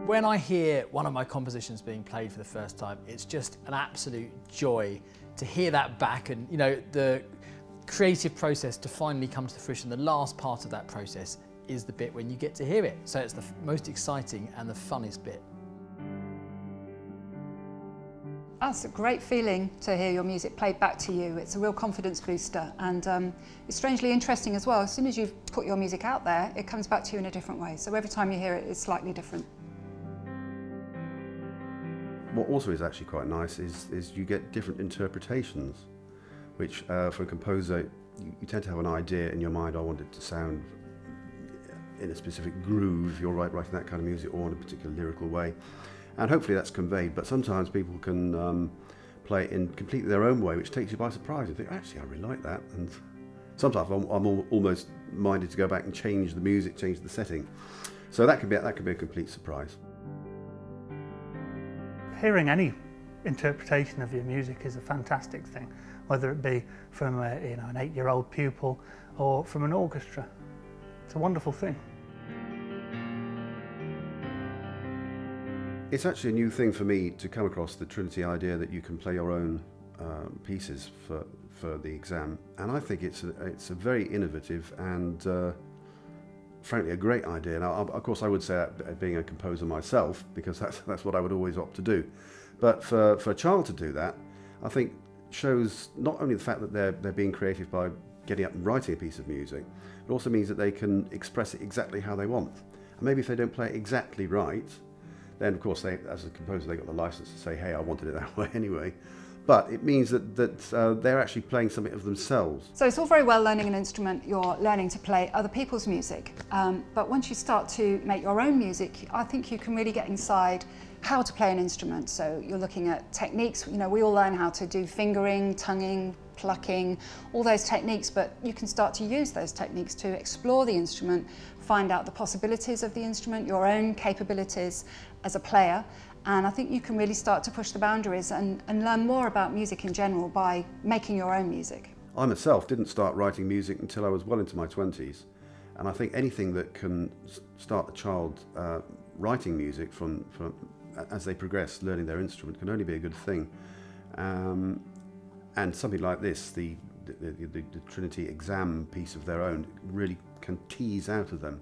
When I hear one of my compositions being played for the first time, it's just an absolute joy to hear that back, and you know, the creative process to finally come to fruition. The last part of that process is the bit when you get to hear it. So it's the most exciting and the funnest bit. That's a great feeling to hear your music played back to you. It's a real confidence booster, and it's strangely interesting as well. As soon as you've put your music out there, it comes back to you in a different way. So every time you hear it, it's slightly different. What also is actually quite nice is you get different interpretations, which for a composer, you tend to have an idea in your mind. I want it to sound in a specific groove, if you're writing that kind of music, or in a particular lyrical way. And hopefully that's conveyed, but sometimes people can play it in completely their own way, which takes you by surprise. You think, actually, I really like that. And sometimes I'm almost minded to go back and change the music, change the setting. So that could be a complete surprise. Hearing any interpretation of your music is a fantastic thing, whether it be from an 8-year-old pupil or from an orchestra. It's a wonderful thing. It's actually a new thing for me to come across the Trinity idea that you can play your own pieces for the exam, and I think it's a very innovative and frankly a great idea. Now, of course, I would say that being a composer myself, because that's what I would always opt to do. But for a child to do that, I think shows not only the fact that they're being creative by getting up and writing a piece of music, but also means that they can express it exactly how they want. And maybe if they don't play it exactly right, then of course as a composer they got the license to say, hey, I wanted it that way anyway. But it means that they're actually playing something of themselves. So it's all very well learning an instrument, you're learning to play other people's music. But once you start to make your own music, I think you can really get inside how to play an instrument. So you're looking at techniques. You know, we all learn how to do fingering, tonguing, plucking, all those techniques, but you can start to use those techniques to explore the instrument, find out the possibilities of the instrument, your own capabilities as a player. And I think you can really start to push the boundaries and learn more about music in general by making your own music. I myself didn't start writing music until I was well into my 20s. And I think anything that can start a child writing music as they progress, learning their instrument, can only be a good thing. And something like this, the Trinity exam piece of their own, really can tease out of them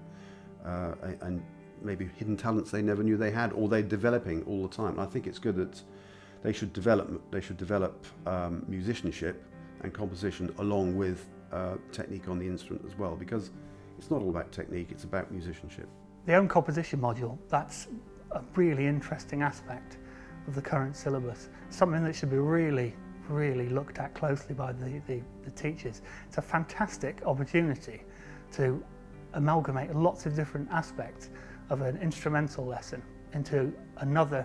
and maybe hidden talents they never knew they had, or they're developing all the time. And I think it's good that they should develop musicianship and composition along with technique on the instrument as well, because it's not all about technique, it's about musicianship. The own composition module, that's a really interesting aspect of the current syllabus, something that should be really looked at closely by the teachers. It's a fantastic opportunity to amalgamate lots of different aspects of an instrumental lesson into another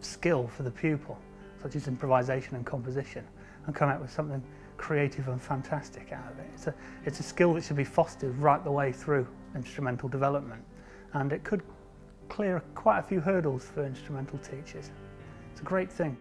skill for the pupil, such as improvisation and composition, and come out with something creative and fantastic out of it. It's a skill that should be fostered right the way through instrumental development, and it could clear quite a few hurdles for instrumental teachers. It's a great thing.